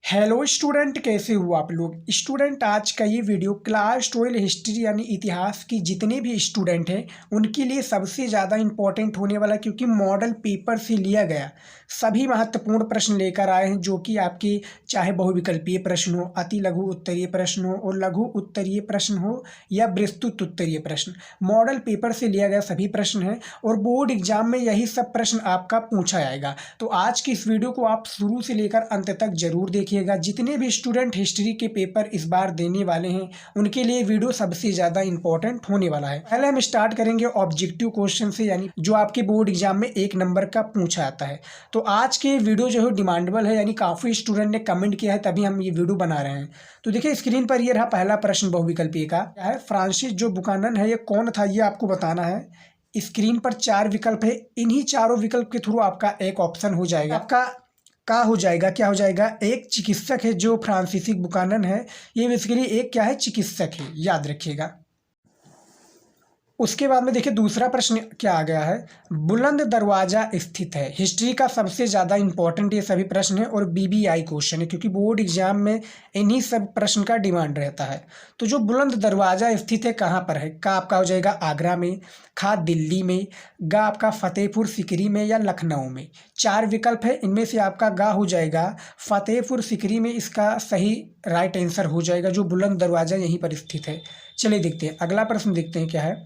Hello student, कैसे हो आप लोग। स्टूडेंट, आज का ये वीडियो क्लास 12 हिस्ट्री यानी इतिहास की जितने भी स्टूडेंट हैं उनके लिए सबसे ज़्यादा इम्पोर्टेंट होने वाला, क्योंकि मॉडल पेपर से लिया गया सभी महत्वपूर्ण प्रश्न लेकर आए हैं, जो कि आपके चाहे बहुविकल्पीय प्रश्न हो, अति लघु उत्तरीय प्रश्न हो और लघु उत्तरीय प्रश्न हो या विस्तृत उत्तरीय प्रश्न, मॉडल पेपर से लिया गया सभी प्रश्न हैं और बोर्ड एग्जाम में यही सब प्रश्न आपका पूछा जाएगा। तो आज की इस वीडियो को आप शुरू से लेकर अंत तक जरूर देखिए। जितने भी स्टूडेंट हिस्ट्री के पेपर इस बार देने वाले हैं उनके लिए वीडियो सबसे ज़्यादा इंपॉर्टेंट होने वाला है। पहले हम स्टार्ट करेंगे ऑब्जेक्टिव क्वेश्चन से, यानी जो आपके बोर्ड एग्जाम में 1 नंबर का पूछा जाता है। तो आज के वीडियो जो है डिमांडेबल है, यानी काफ़ी स्टूडेंट ने कमेंट किया है, तभी हम ये वीडियो बना रहे हैं। तो देखिए स्क्रीन पर ये रहा पहला प्रश्न बहुविकल्पीय का है। फ्रांसिस जो बुकानन है ये कौन था, ये आपको बताना है। स्क्रीन पर 4 विकल्प है, इन्हीं चारों विकल्प के थ्रू आपका एक ऑप्शन हो जाएगा। आपका क्या हो जाएगा, एक चिकित्सक है जो फ्रांसीसी बुकानन है, ये बेसिकली एक क्या है, चिकित्सक है, याद रखिएगा। उसके बाद में देखिए दूसरा प्रश्न क्या आ गया है, बुलंद दरवाजा स्थित है। हिस्ट्री का सबसे ज़्यादा इंपॉर्टेंट ये सभी प्रश्न है और बीबीआई क्वेश्चन है, क्योंकि बोर्ड एग्जाम में इन्हीं सब प्रश्न का डिमांड रहता है। तो जो बुलंद दरवाजा स्थित है कहाँ पर है, का आपका हो जाएगा आगरा में, खा दिल्ली में, गा आपका फतेहपुर सिकरी में या लखनऊ में। 4 विकल्प है, इनमें से आपका गा हो जाएगा फतेहपुर सिकरी में, इसका सही राइट आंसर हो जाएगा। जो बुलंद दरवाजा यहीं पर स्थित है। चलिए देखते हैं अगला प्रश्न, देखते हैं क्या है।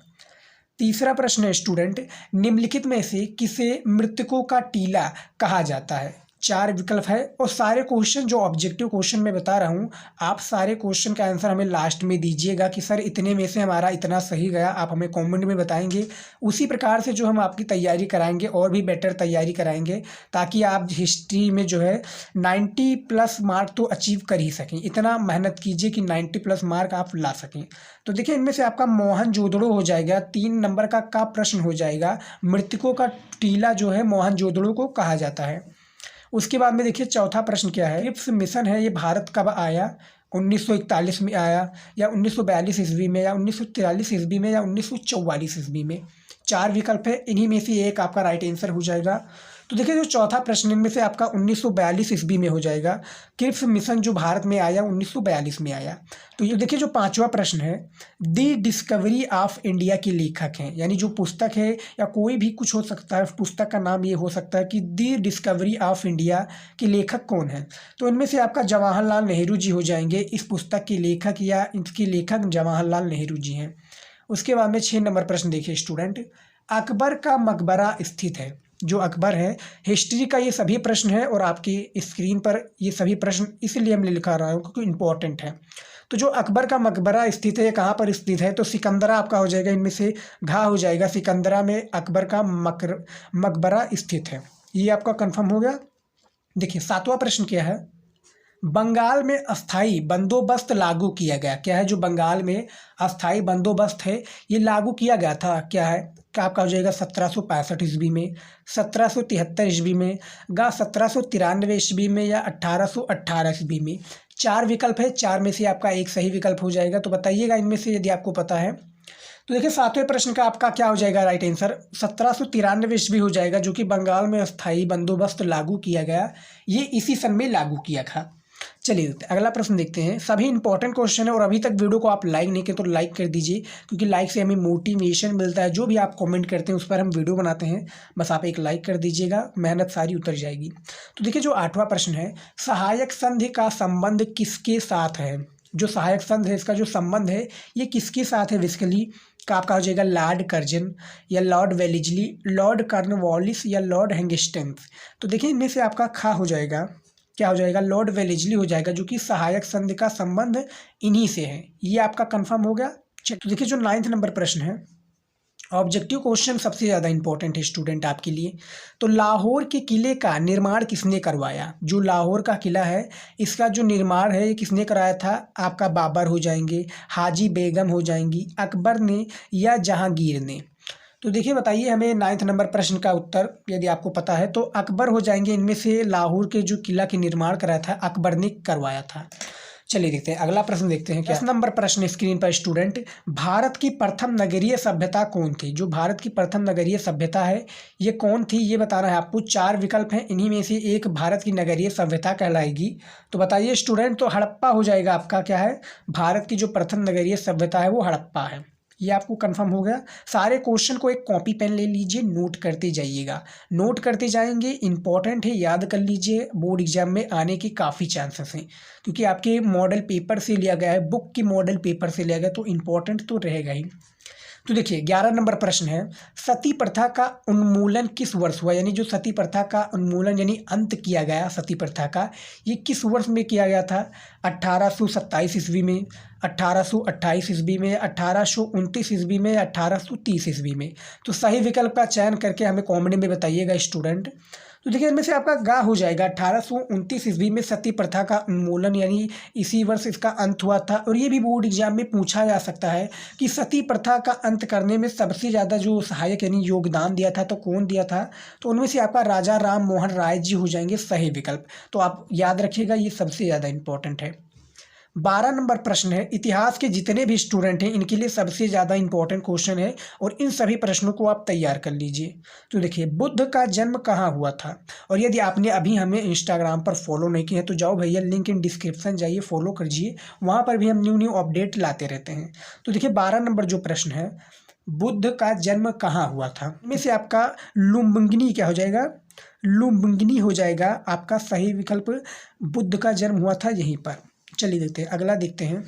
तीसरा प्रश्न है स्टूडेंट, निम्नलिखित में से किसे मृतकों का टीला कहा जाता है। 4 विकल्प है और सारे क्वेश्चन जो ऑब्जेक्टिव क्वेश्चन मैं बता रहा हूँ, आप सारे क्वेश्चन का आंसर हमें लास्ट में दीजिएगा कि सर इतने में से हमारा इतना सही गया, आप हमें कमेंट में बताएंगे। उसी प्रकार से जो हम आपकी तैयारी कराएंगे और भी बेटर तैयारी कराएंगे, ताकि आप हिस्ट्री में जो है 90+ मार्क तो अचीव कर ही सकें। इतना मेहनत कीजिए कि 90+ मार्क आप ला सकें। तो देखिए इनमें से आपका मोहनजोदड़ो हो जाएगा, 3 नंबर का प्रश्न हो जाएगा। मृतकों का टीला जो है मोहनजोदड़ो को कहा जाता है। उसके बाद में देखिए चौथा प्रश्न क्या है, क्रिप्स मिशन है ये भारत कब आया, 1941 में आया या 1942 ईस्वी में या 1943 ईस्वी में या 1944 ईस्वी में। 4 विकल्प है, इन्हीं में से एक आपका राइट आंसर हो जाएगा। तो देखिए जो चौथा प्रश्न इनमें से आपका 1942 ईस्वी में हो जाएगा। क्रिप्स मिशन जो भारत में आया 1942 में आया। तो ये देखिए जो 5वां प्रश्न है, दी डिस्कवरी ऑफ इंडिया के लेखक हैं, यानी जो पुस्तक है या कोई भी कुछ हो सकता है, पुस्तक का नाम ये हो सकता है कि दी डिस्कवरी ऑफ इंडिया के लेखक कौन है। तो इनमें से आपका जवाहरलाल नेहरू जी हो जाएंगे, इस पुस्तक के लेखक या इसके लेखक जवाहरलाल नेहरू जी हैं। उसके बाद में 6 नंबर प्रश्न देखिए स्टूडेंट, अकबर का मकबरा स्थित है। जो अकबर है, हिस्ट्री का ये सभी प्रश्न है और आपकी स्क्रीन पर ये सभी प्रश्न इसलिए मैं लिखा रहा हूँ क्योंकि इंपॉर्टेंट है। तो जो अकबर का मकबरा स्थित है, कहाँ पर स्थित है, तो सिकंदरा आपका हो जाएगा, इनमें से घा हो जाएगा, सिकंदरा में अकबर का मकबरा स्थित है। ये आपका कंफर्म हो गया। देखिए 7वां प्रश्न क्या है, बंगाल में अस्थाई बंदोबस्त लागू किया गया। क्या है, जो बंगाल में अस्थाई बंदोबस्त है ये लागू किया गया था, क्या है, क्या आपका हो जाएगा 1765 ईस्वी में, 1773 ईस्वी में, गा 1793 ईस्वी में या 1818 ईस्वी में। 4 विकल्प है, 4 में से आपका एक सही विकल्प हो जाएगा। तो बताइएगा इनमें से यदि आपको पता है। तो देखिए 7वें प्रश्न का आपका क्या हो जाएगा राइट आंसर, 1793 ईस्वी हो जाएगा, जो कि बंगाल में अस्थाई बंदोबस्त लागू किया गया, ये इसी सन में लागू किया था। चलिए अगला प्रश्न देखते हैं। सभी इंपॉर्टेंट क्वेश्चन है और अभी तक वीडियो को आप लाइक नहीं किए तो लाइक कर दीजिए, क्योंकि लाइक से हमें मोटिवेशन मिलता है। जो भी आप कमेंट करते हैं उस पर हम वीडियो बनाते हैं, बस आप एक लाइक कर दीजिएगा, मेहनत सारी उतर जाएगी। तो देखिए जो 8वां प्रश्न है, सहायक संधि का संबंध किसके साथ है। जो सहायक संघ है इसका जो संबंध है ये किसके साथ है, बेसिकली का आपका हो जाएगा लॉर्ड कर्जन या लॉर्ड वेलिजली, लॉर्ड कॉर्नवालिस या लॉर्ड हेस्टिंग्स। तो देखिए इनमें से आपका खा हो जाएगा, क्या हो जाएगा, लॉर्ड वेलिजली हो जाएगा, जो कि सहायक संधि का संबंध इन्हीं से है। ये आपका कंफर्म हो गया। तो देखिए जो 9वां नंबर प्रश्न है, ऑब्जेक्टिव क्वेश्चन सबसे ज़्यादा इंपॉर्टेंट है स्टूडेंट आपके लिए। तो लाहौर के किले का निर्माण किसने करवाया। जो लाहौर का किला है इसका जो निर्माण है ये किसने कराया था, आपका बाबर हो जाएंगे, हाजी बेगम हो जाएंगी, अकबर ने या जहांगीर ने। तो देखिए बताइए हमें 9वां नंबर प्रश्न का उत्तर, यदि आपको पता है तो अकबर हो जाएंगे। इनमें से लाहौर के जो किला के निर्माण कराया था अकबर ने करवाया था। चलिए देखते हैं अगला प्रश्न, देखते हैं क्या 10 नंबर प्रश्न स्क्रीन पर स्टूडेंट। भारत की प्रथम नगरीय सभ्यता कौन थी? जो भारत की प्रथम नगरीय सभ्यता है ये कौन थी ये बताना है आपको। 4 विकल्प हैं, इन्हीं में से एक भारत की नगरीय सभ्यता कहलाएगी। तो बताइए स्टूडेंट, तो हड़प्पा हो जाएगा आपका। क्या है? भारत की जो प्रथम नगरीय सभ्यता है वो हड़प्पा है। ये आपको कंफर्म हो गया। सारे क्वेश्चन को एक कॉपी पेन ले लीजिए, नोट करते जाइएगा। नोट करते जाएंगे, इंपॉर्टेंट है, याद कर लीजिए, बोर्ड एग्जाम में आने की काफ़ी चांसेस हैं क्योंकि आपके मॉडल पेपर से लिया गया है, बुक की मॉडल पेपर से लिया गया, तो इम्पोर्टेंट तो रहेगा ही। तो देखिए 11 नंबर प्रश्न है, सती प्रथा का उन्मूलन किस वर्ष हुआ? यानी जो सती प्रथा का उन्मूलन यानी अंत किया गया सती प्रथा का, ये किस वर्ष में किया गया था? 1827 ईस्वी में, 1828 ईस्वी में, 1829 ईस्वी में, 1830 ईस्वी में। तो सही विकल्प का चयन करके हमें कमेंट में बताइएगा स्टूडेंट। तो देखिए इनमें से आपका गा हो जाएगा। 1829 ईस्वी में सती प्रथा का उन्मूलन यानी इसी वर्ष इसका अंत हुआ था। और ये भी बोर्ड एग्जाम में पूछा जा सकता है कि सती प्रथा का अंत करने में सबसे ज़्यादा जो सहायक यानी योगदान दिया था तो कौन दिया था? तो उनमें से आपका राजा राम मोहन राय जी हो जाएंगे सही विकल्प। तो आप याद रखिएगा, ये सबसे ज़्यादा इंपॉर्टेंट है। 12 नंबर प्रश्न है, इतिहास के जितने भी स्टूडेंट हैं इनके लिए सबसे ज़्यादा इंपॉर्टेंट क्वेश्चन है और इन सभी प्रश्नों को आप तैयार कर लीजिए। तो देखिए बुद्ध का जन्म कहाँ हुआ था? और यदि आपने अभी हमें इंस्टाग्राम पर फॉलो नहीं किया है तो जाओ भैया, लिंक इन डिस्क्रिप्शन जाइए, फॉलो कीजिए, वहाँ पर भी हम न्यू न्यू अपडेट लाते रहते हैं। तो देखिए 12 नंबर जो प्रश्न है, बुद्ध का जन्म कहाँ हुआ था? इनमें से आपका लुम्बिनी क्या हो जाएगा? लुम्बिनी हो जाएगा आपका सही विकल्प। बुद्ध का जन्म हुआ था यहीं पर। चलिए देखते हैं अगला, देखते हैं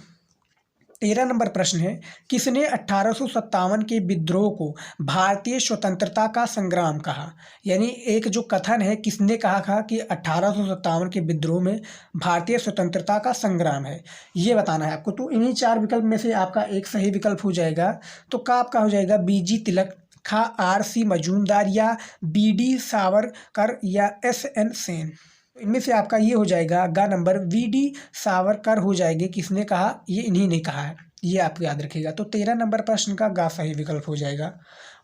13 नंबर प्रश्न है, किसने 1857 के विद्रोह को भारतीय स्वतंत्रता का संग्राम कहा? यानी एक जो कथन है, किसने कहा था कि 1857 के विद्रोह में भारतीय स्वतंत्रता का संग्राम है, ये बताना है आपको। तो इन्हीं 4 विकल्प में से आपका एक सही विकल्प हो जाएगा। तो का आपका हो जाएगा बीजी तिलक, खा आर.सी. मजूमदार, या बी.डी. सावरकर, या एस.एन. सेन। इनमें से आपका ये हो जाएगा गा नंबर, वी.डी. सावरकर हो जाएंगे। किसने कहा? ये इन्हीं ने कहा है, ये आप याद रखिएगा। तो 13 नंबर प्रश्न का गा सही विकल्प हो जाएगा।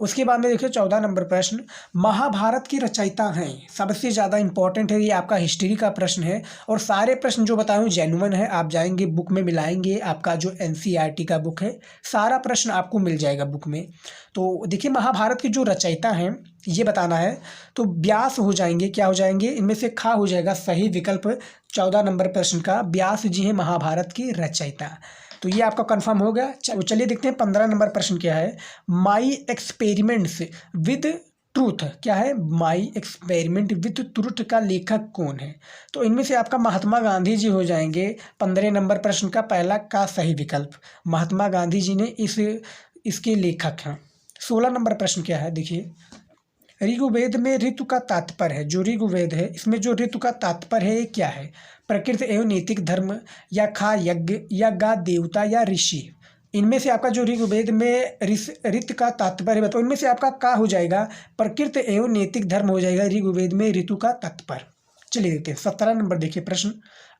उसके बाद में देखिए 14 नंबर प्रश्न, महाभारत की रचयिता हैं, सबसे ज़्यादा इंपॉर्टेंट है, ये आपका हिस्ट्री का प्रश्न है और सारे प्रश्न जो बताऊँ जेन्युइन है। आप जाएंगे बुक में मिलाएंगे, आपका जो NCERT का बुक है, सारा प्रश्न आपको मिल जाएगा बुक में। तो देखिए महाभारत की जो रचयिता हैं ये बताना है। तो व्यास हो जाएंगे, क्या हो जाएंगे? इनमें से खा हो जाएगा सही विकल्प 14 नंबर प्रश्न का। व्यास जी हैं महाभारत की रचयिता। तो ये आपका कंफर्म हो गया। चलिए देखते हैं 15 नंबर प्रश्न क्या है, माई एक्सपेरिमेंट्स विद ट्रूथ, क्या है? माई एक्सपेरिमेंट विद ट्रूथ का लेखक कौन है? तो इनमें से आपका महात्मा गांधी जी हो जाएंगे 15 नंबर प्रश्न का पहला का सही विकल्प। महात्मा गांधी जी ने इसके लेखक हैं। 16 नंबर प्रश्न क्या है, देखिए ऋग्वेद में ऋतु का तात्पर्य है, जो ऋग्वेद है इसमें जो ऋतु का तात्पर्य है ये क्या है? प्रकृति एवं नैतिक धर्म, या खा यज्ञ, या गा देवता, या ऋषि। इनमें से आपका जो ऋग्वेद में ऋतु का तात्पर्य बताओ, इनमें से आपका का हो जाएगा? प्रकृति एवं नैतिक धर्म हो जाएगा ऋग्वेद में ऋतु का तात्पर्य। चलिए देखते हैं 17 नंबर, देखिए प्रश्न,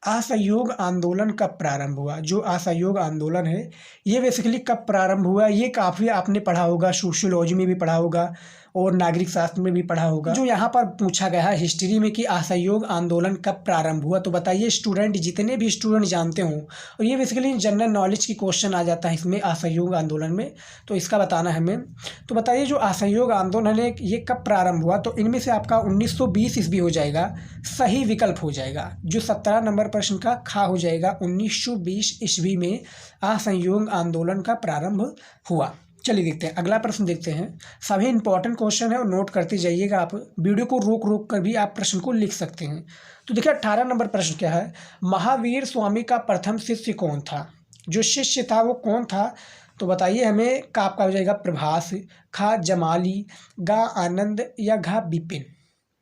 असहयोग आंदोलन कब प्रारंभ हुआ? जो असहयोग आंदोलन है ये बेसिकली कब प्रारंभ हुआ? ये काफ़ी आपने पढ़ा होगा, सोशियोलॉजी में भी पढ़ा होगा और नागरिक शास्त्र में भी पढ़ा होगा। जो यहाँ पर पूछा गया है हिस्ट्री में कि असहयोग आंदोलन कब प्रारंभ हुआ, तो बताइए स्टूडेंट, जितने भी स्टूडेंट जानते हों, और ये बेसिकली जनरल नॉलेज की क्वेश्चन आ जाता है इसमें असहयोग आंदोलन में, तो इसका बताना है हमें। तो बताइए जो असहयोग आंदोलन है ये कब प्रारंभ हुआ? तो इनमें से आपका 1920 ईस्वी हो जाएगा, सही विकल्प हो जाएगा। जो 17 नंबर प्रश्न का खा हो जाएगा, 1920 ईस्वी में असहयोग आंदोलन का प्रारंभ हुआ। चलिए देखते हैं अगला प्रश्न, देखते हैं। सभी इंपॉर्टेंट क्वेश्चन है और नोट करते जाइएगा। आप वीडियो को रोक रोक कर भी आप प्रश्न को लिख सकते हैं। तो देखिए 18 नंबर प्रश्न क्या है, महावीर स्वामी का प्रथम शिष्य कौन था? जो शिष्य था वो कौन था? तो बताइए हमें। का आपका हो जाएगा प्रभास, खा जमाली, गा आनंद, या घा विपिन।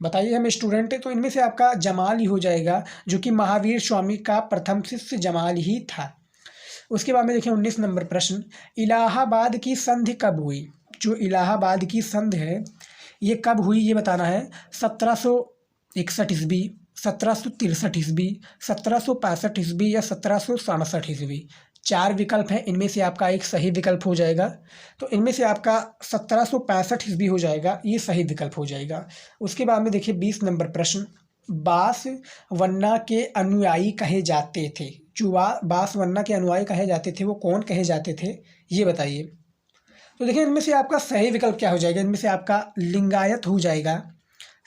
बताइए हमें स्टूडेंट। तो इनमें से आपका जमाल ही हो जाएगा, जो कि महावीर स्वामी का प्रथम शिष्य जमाल ही था। उसके बाद में देखिए 19 नंबर प्रश्न, इलाहाबाद की संधि कब हुई? जो इलाहाबाद की संधि है ये कब हुई ये बताना है। 1761 ईस्वी, 1763 ईस्वी, 1765 ईस्वी, या 1767 ईस्वी। 4 विकल्प हैं, इनमें से आपका एक सही विकल्प हो जाएगा। तो इनमें से आपका 1765 ईस्वी हो जाएगा, ये सही विकल्प हो जाएगा। उसके बाद में देखिए 20 नंबर प्रश्न, बास वन्ना के अनुयायी कहे जाते थे। चुवा बासवन्ना के अनुयायी कहे जाते थे वो कौन कहे जाते थे, ये बताइए। तो देखिए इनमें से आपका सही विकल्प क्या हो जाएगा, इनमें से आपका लिंगायत हो जाएगा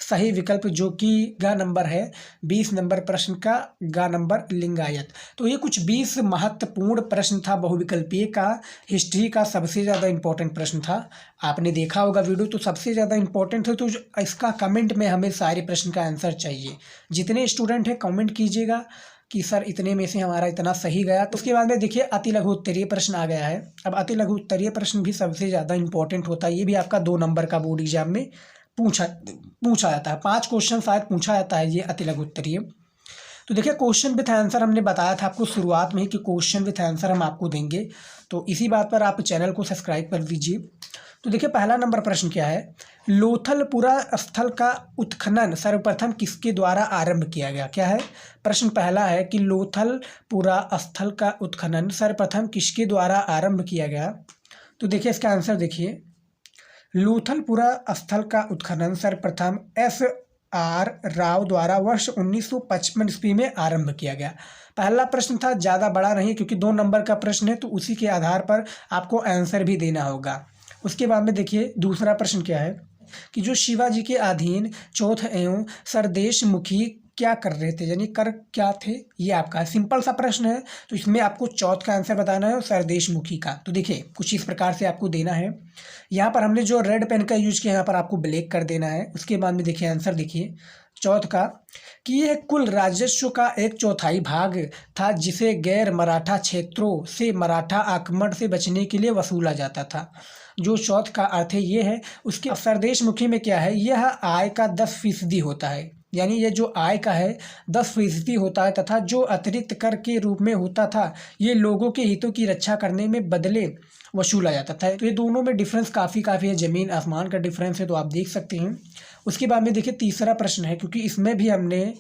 सही विकल्प, जो कि ग नंबर है 20 नंबर प्रश्न का ग नंबर लिंगायत। तो ये कुछ 20 महत्वपूर्ण प्रश्न था बहुविकल्पीय का, हिस्ट्री का सबसे ज़्यादा इंपॉर्टेंट प्रश्न था। आपने देखा होगा वीडियो, तो सबसे ज़्यादा इंपॉर्टेंट है, तो इसका कमेंट में हमें सारे प्रश्न का आंसर चाहिए। जितने स्टूडेंट हैं कमेंट कीजिएगा कि सर इतने में से हमारा इतना सही गया। तो उसके बाद में देखिए अति लघु उत्तरीय प्रश्न आ गया है। अब अति लघु उत्तरीय प्रश्न भी सबसे ज़्यादा इंपॉर्टेंट होता है, ये भी आपका 2 नंबर का बोर्ड एग्जाम में पूछा जाता है। 5 क्वेश्चन शायद पूछा जाता है ये अति लघु उत्तरीय। तो देखिए क्वेश्चन विथ आंसर हमने बताया था आपको शुरुआत में ही कि क्वेश्चन विथ आंसर हम आपको देंगे, तो इसी बात पर आप चैनल को सब्सक्राइब कर दीजिए। तो देखिए पहला नंबर प्रश्न क्या है, लोथलपुरा स्थल का उत्खनन सर्वप्रथम किसके द्वारा आरंभ किया गया। क्या है प्रश्न पहला है कि लोथलपुरा स्थल का उत्खनन सर्वप्रथम किसके द्वारा आरंभ किया गया। तो देखिए इसका आंसर देखिए, लोथलपुरा स्थल का उत्खनन सर्वप्रथम SR राव द्वारा वर्ष 1955 ईस्वी में आरंभ किया गया। पहला प्रश्न था, ज़्यादा बड़ा नहीं क्योंकि 2 नंबर का प्रश्न है, तो उसी के आधार पर आपको आंसर भी देना होगा। उसके बाद में देखिए दूसरा प्रश्न क्या है कि जो शिवाजी के अधीन चौथ एवं सरदेश मुखी क्या कर रहे थे, यानी कर क्या थे, ये आपका सिंपल सा प्रश्न है। तो इसमें आपको चौथ का आंसर बताना है और सरदेश मुखी का। तो देखिए कुछ इस प्रकार से आपको देना है। यहाँ पर हमने जो रेड पेन का यूज किया, यहाँ पर आपको ब्लैक कर देना है। उसके बाद में देखिए आंसर देखिए चौथ का कि यह कुल राजस्व का 1/4 भाग था जिसे गैर मराठा क्षेत्रों से मराठा आक्रमण से बचने के लिए वसूला जाता था। जो चौथ का अर्थ है ये है। उसके सरदेश मुखी में क्या है, यह आय का 10% होता है, यानी ये जो आय का है 10% होता है, तथा जो अतिरिक्त कर के रूप में होता था ये लोगों के हितों की रक्षा करने में बदले वसूला जाता था। तो ये दोनों में डिफरेंस काफ़ी है, ज़मीन आसमान का डिफरेंस है, तो आप देख सकते हैं। उसके बाद में देखिए तीसरा प्रश्न है, क्योंकि इसमें भी हमने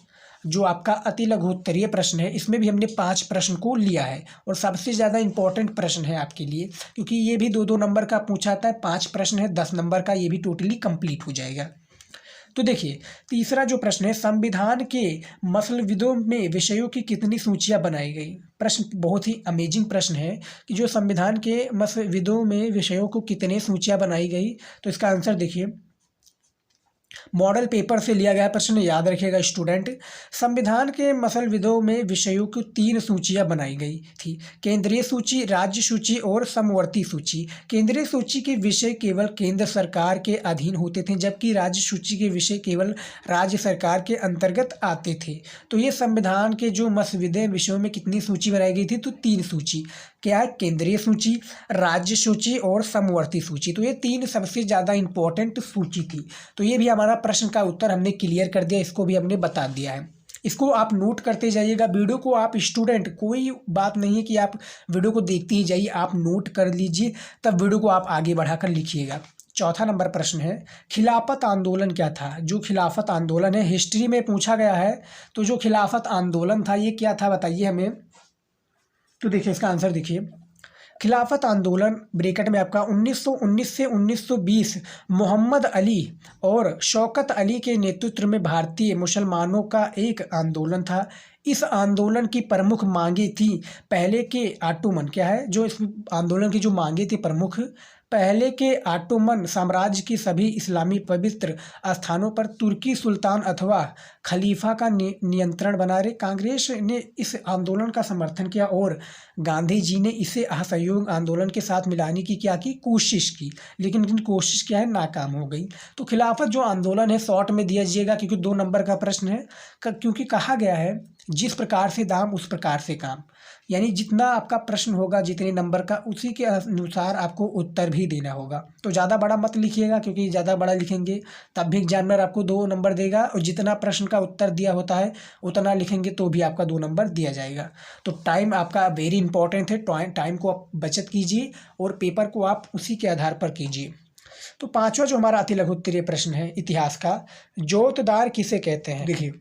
जो आपका अति लघु उत्तरीय प्रश्न है इसमें भी हमने 5 प्रश्न को लिया है और सबसे ज़्यादा इंपॉर्टेंट प्रश्न है आपके लिए, क्योंकि ये भी 2-2 नंबर का पूछा आता है। 5 प्रश्न है 10 नंबर का, ये भी टोटली कंप्लीट हो जाएगा। तो देखिए तीसरा जो प्रश्न है, संविधान के मसलविदों में विषयों की कितनी सूचियां बनाई गई। प्रश्न बहुत ही अमेजिंग प्रश्न है कि जो संविधान के मसलविदों में विषयों को कितने सूचियां बनाई गई। तो इसका आंसर देखिए, मॉडल पेपर से लिया गया प्रश्न, याद रखिएगा स्टूडेंट। संविधान के मसलविदों में विषयों की 3 सूचियां बनाई गई थी, केंद्रीय सूची, राज्य सूची और समवर्ती सूची। केंद्रीय सूची के विषय केवल केंद्र सरकार के अधीन होते थे, जबकि राज्य सूची के विषय केवल राज्य सरकार के अंतर्गत आते थे। तो ये संविधान के जो मसविदे विषयों में कितनी सूची बनाई गई थी, तो 3 सूची। क्या है, केंद्रीय सूची, राज्य सूची और समवर्ती सूची। तो ये 3 सबसे ज़्यादा इंपॉर्टेंट सूची थी। तो ये भी हमारा प्रश्न का उत्तर हमने क्लियर कर दिया, इसको भी हमने बता दिया है। इसको आप नोट करते जाइएगा। वीडियो को आप स्टूडेंट, कोई बात नहीं है कि आप वीडियो को देखते ही जाइए, आप नोट कर लीजिए, तब वीडियो को आप आगे बढ़ाकर लिखिएगा। चौथा नंबर प्रश्न है, खिलाफत आंदोलन क्या था। जो खिलाफत आंदोलन है हिस्ट्री में पूछा गया है, तो जो खिलाफत आंदोलन था ये क्या था बताइए हमें। तो देखिए इसका आंसर देखिए, खिलाफत आंदोलन ब्रैकेट में आपका 1919 से 1920 मोहम्मद अली और शौकत अली के नेतृत्व में भारतीय मुसलमानों का एक आंदोलन था। इस आंदोलन की प्रमुख मांगे थी, पहले के ऑटोमन, क्या है जो इस आंदोलन की जो मांगे थी प्रमुख, पहले के ऑटोमन साम्राज्य की सभी इस्लामी पवित्र स्थानों पर तुर्की सुल्तान अथवा खलीफा का नियंत्रण बना रहे। कांग्रेस ने इस आंदोलन का समर्थन किया और गांधी जी ने इसे असहयोग आंदोलन के साथ मिलाने की कोशिश की, लेकिन इनकी कोशिश क्या है, नाकाम हो गई। तो खिलाफत जो आंदोलन है शॉर्ट में दिया जाइएगा, क्योंकि 2 नंबर का प्रश्न है, क्योंकि कहा गया है जिस प्रकार से दाम उस प्रकार से काम, यानी जितना आपका प्रश्न होगा जितने नंबर का उसी के अनुसार आपको उत्तर भी देना होगा। तो ज़्यादा बड़ा मत लिखिएगा, क्योंकि ज़्यादा बड़ा लिखेंगे तब भी एग्जामिनर आपको 2 नंबर देगा, और जितना प्रश्न का उत्तर दिया होता है उतना लिखेंगे तो भी आपका 2 नंबर दिया जाएगा। तो टाइम आपका वेरी इंपॉर्टेंट है, टाइम को आप बचत कीजिए और पेपर को आप उसी के आधार पर कीजिए। तो 5वां जो हमारा अति लघु उत्तरीय प्रश्न है इतिहास का, जोतदार किसे कहते हैं। देखिए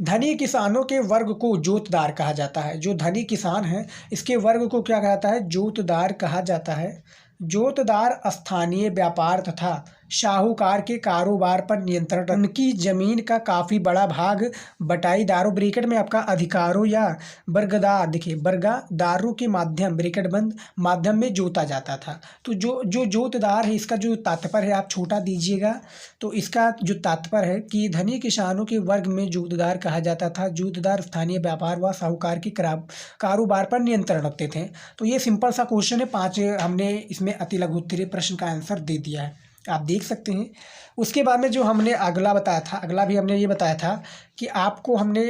धनी किसानों के वर्ग को जोतदार कहा जाता है। जो धनी किसान है इसके वर्ग को क्या कहता है, जोतदार कहा जाता है। जोतदार स्थानीय व्यापार तथा साहूकार के कारोबार पर नियंत्रण, उनकी जमीन का काफ़ी बड़ा भाग बटाईदारों ब्रैकेट में आपका अधिकारों या बरगदार, देखिए बरगदारों के माध्यम ब्रैकेट बंद माध्यम में जोता जाता था। तो जो जो जोतदार है, इसका जो तात्पर्य है आप छोटा दीजिएगा, तो इसका जो तात्पर्य है कि धनी किसानों के वर्ग में जोतदार कहा जाता था। जोतदार स्थानीय व्यापार व साहूकार के कारोबार पर नियंत्रण रखते थे। तो ये सिंपल सा क्वेश्चन है, 5 हमने इसमें अति लघु उत्तरीय प्रश्न का आंसर दे दिया है, आप देख सकते हैं। उसके बाद में जो हमने अगला बताया था, अगला भी हमने ये बताया था कि आपको हमने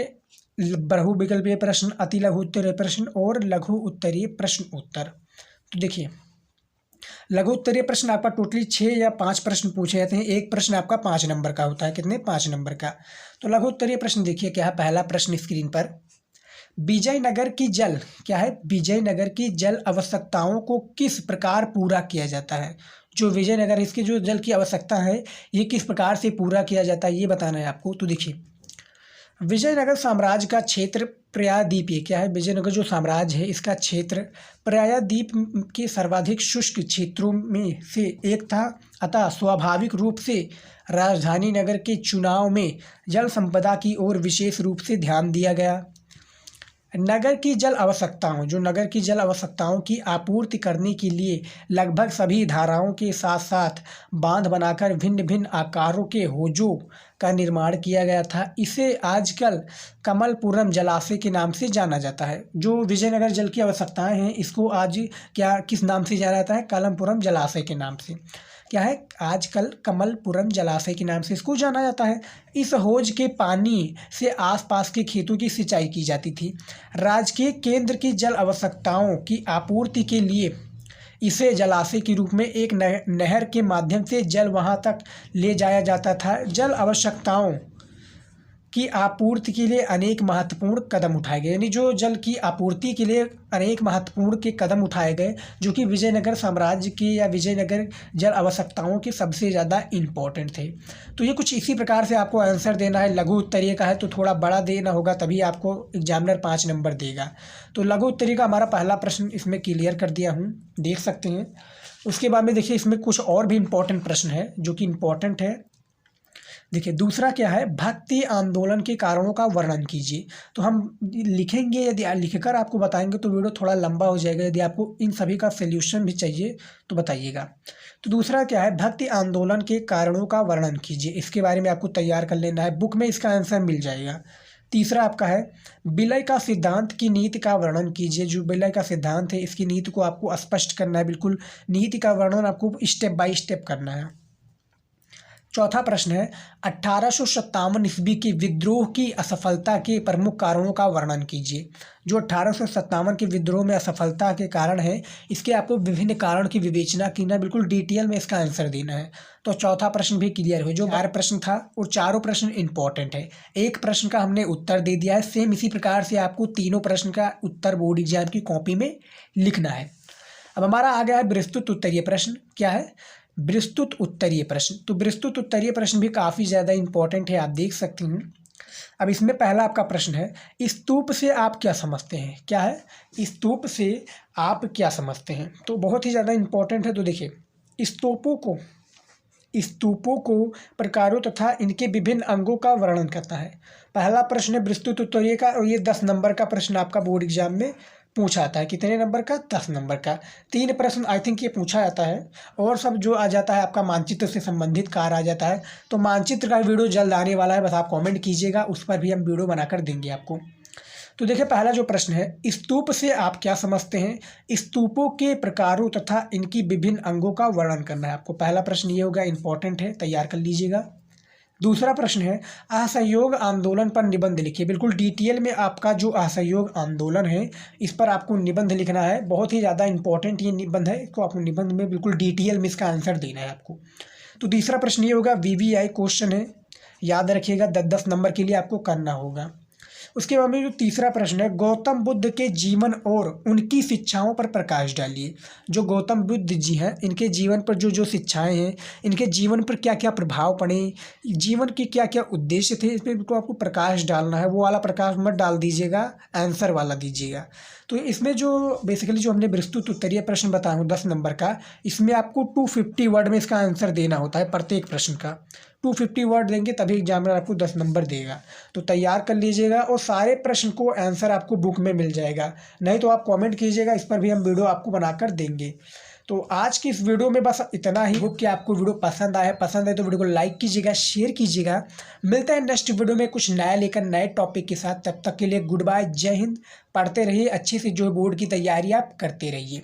बहु विकल्पीय प्रश्न, अति लघु उत्तरीय प्रश्न और लघु उत्तरीय प्रश्न उत्तर। तो देखिए लघु उत्तरीय प्रश्न आपका टोटली 6 या 5 प्रश्न पूछे जाते हैं। एक प्रश्न आपका 5 नंबर का होता है, कितने 5 नंबर का। तो लघु उत्तरीय प्रश्न देखिए क्या है। पहला प्रश्न स्क्रीन पर, विजयनगर की जल क्या है, विजयनगर की जल आवश्यकताओं को किस प्रकार पूरा किया जाता है। जो विजयनगर इसकी जो जल की आवश्यकता है ये किस प्रकार से पूरा किया जाता है ये बताना है आपको। तो देखिए विजयनगर साम्राज्य का क्षेत्र प्रायद्वीप, ये क्या है, विजयनगर जो साम्राज्य है इसका क्षेत्र प्रायद्वीप के सर्वाधिक शुष्क क्षेत्रों में से एक था। अतः स्वाभाविक रूप से राजधानी नगर के चुनाव में जल संपदा की ओर विशेष रूप से ध्यान दिया गया। नगर की जल आवश्यकताओं, जो नगर की जल आवश्यकताओं की आपूर्ति करने के लिए लगभग सभी धाराओं के साथ साथ बांध बनाकर भिन्न भिन्न आकारों के होजों का निर्माण किया गया था। इसे आजकल कमलपुरम जलाशय के नाम से जाना जाता है। जो विजयनगर जल की आवश्यकताएं हैं इसको आज क्या किस नाम से जाना जाता है, कमलपुरम जलाशय के नाम से। क्या है, आजकल कमलपुरम जलाशय के नाम से इसको जाना जाता है। इस हौज के पानी से आसपास के खेतों की सिंचाई की जाती थी। राजकीय केंद्र की जल आवश्यकताओं की आपूर्ति के लिए इसे जलाशय के रूप में एक नहर के माध्यम से जल वहां तक ले जाया जाता था। जल आवश्यकताओं की आपूर्ति के लिए अनेक महत्वपूर्ण कदम उठाए गए, यानी जो जल की आपूर्ति के लिए अनेक महत्वपूर्ण के कदम उठाए गए जो कि विजयनगर साम्राज्य के या विजयनगर जल आवश्यकताओं के सबसे ज़्यादा इम्पोर्टेंट थे। तो ये कुछ इसी प्रकार से आपको आंसर देना है। लघु उत्तरीय का है तो थोड़ा बड़ा देना होगा, तभी आपको एग्जामिनर 5 नंबर देगा। तो लघु उत्तरीय का हमारा पहला प्रश्न इसमें क्लियर कर दिया हूँ, देख सकते हैं। उसके बाद में देखिए इसमें कुछ और भी इम्पोर्टेंट प्रश्न है जो कि इम्पोर्टेंट है। देखिए दूसरा क्या है, भक्ति आंदोलन के कारणों का वर्णन कीजिए। तो हम लिखेंगे, यदि लिखकर आपको बताएंगे तो वीडियो थोड़ा लंबा हो जाएगा। यदि आपको इन सभी का सॉल्यूशन भी चाहिए तो बताइएगा। तो दूसरा क्या है, भक्ति आंदोलन के कारणों का वर्णन कीजिए। इसके बारे में आपको तैयार कर लेना है, बुक में इसका आंसर मिल जाएगा। तीसरा आपका है विलय का सिद्धांत की नीति का वर्णन कीजिए। जो विलय का सिद्धांत है इसकी नीति को आपको स्पष्ट करना है, बिल्कुल नीति का वर्णन आपको स्टेप बाय स्टेप करना है। चौथा प्रश्न है 1857 ईस्वी के विद्रोह की असफलता के प्रमुख कारणों का वर्णन कीजिए। जो 1857 के विद्रोह में असफलता के कारण है इसके आपको विभिन्न कारण की विवेचना करना, बिल्कुल डिटेल में इसका आंसर देना है। तो चौथा प्रश्न भी क्लियर हो। जो 12 प्रश्न था और चारों प्रश्न इंपॉर्टेंट है। एक प्रश्न का हमने उत्तर दे दिया है। सेम इसी प्रकार से आपको तीनों प्रश्न का उत्तर बोर्ड एग्जाम की कॉपी में लिखना है। अब हमारा आ गया है विस्तृत उत्तरीय प्रश्न। क्या है, विस्तृत उत्तरीय प्रश्न। तो विस्तृत उत्तरीय प्रश्न भी काफ़ी ज़्यादा इंपॉर्टेंट है, आप देख सकते हैं। अब इसमें पहला आपका प्रश्न है, स्तूप से आप क्या समझते हैं। क्या है, स्तूप से आप क्या समझते हैं। तो बहुत ही ज़्यादा इंपॉर्टेंट है। तो देखिए स्तूपों को प्रकारों तथा इनके विभिन्न अंगों का वर्णन करता है। पहला प्रश्न है विस्तृत उत्तरीय का और ये 10 नंबर का प्रश्न आपका बोर्ड एग्जाम में पूछा जाता है। कितने नंबर का, 10 नंबर का। 3 प्रश्न आई थिंक ये पूछा जाता है और सब जो आ जाता है आपका मानचित्र से संबंधित कार्य आ जाता है। तो मानचित्र का वीडियो जल्द आने वाला है, बस आप कमेंट कीजिएगा, उस पर भी हम वीडियो बनाकर देंगे आपको। तो देखिए पहला जो प्रश्न है, स्तूप से आप क्या समझते हैं। स्तूपों के प्रकारों तथा इनकी विभिन्न अंगों का वर्णन करना है आपको। पहला प्रश्न ये होगा, इंपॉर्टेंट है, तैयार कर लीजिएगा। दूसरा प्रश्न है असहयोग आंदोलन पर निबंध लिखिए। बिल्कुल डिटेल में आपका जो असहयोग आंदोलन है इस पर आपको निबंध लिखना है। बहुत ही ज़्यादा इंपॉर्टेंट ये निबंध है, इसको आपको निबंध में बिल्कुल डिटेल में इसका आंसर देना है आपको। तो तीसरा प्रश्न ये होगा, VVI क्वेश्चन है, याद रखिएगा 10-10 नंबर के लिए आपको करना होगा। उसके बाद में जो तीसरा प्रश्न है, गौतम बुद्ध के जीवन और उनकी शिक्षाओं पर प्रकाश डालिए। जो गौतम बुद्ध जी हैं, इनके जीवन पर जो जो शिक्षाएं हैं, इनके जीवन पर क्या क्या प्रभाव पड़े, जीवन के क्या क्या उद्देश्य थे, इस पर तो आपको प्रकाश डालना है। वो वाला प्रकाश मत डाल दीजिएगा, आंसर वाला दीजिएगा। तो इसमें जो बेसिकली जो हमने विस्तृत उत्तरीय प्रश्न बताया हूँ 10 नंबर का, इसमें आपको 250 वर्ड में इसका आंसर देना होता है प्रत्येक प्रश्न का। 250 वर्ड देंगे तभी एग्जामिनर आपको 10 नंबर देगा। तो तैयार कर लीजिएगा और सारे प्रश्न को आंसर आपको बुक में मिल जाएगा, नहीं तो आप कमेंट कीजिएगा, इस पर भी हम वीडियो आपको बनाकर देंगे। तो आज की इस वीडियो में बस इतना ही। होप कि आपको वीडियो पसंद आए तो वीडियो को लाइक कीजिएगा, शेयर कीजिएगा। मिलते हैं नेक्स्ट वीडियो में कुछ नया लेकर नए टॉपिक के साथ। तब तक के लिए गुड बाय, जय हिंद। पढ़ते रहिए अच्छे से, जो बोर्ड की तैयारी आप करते रहिए।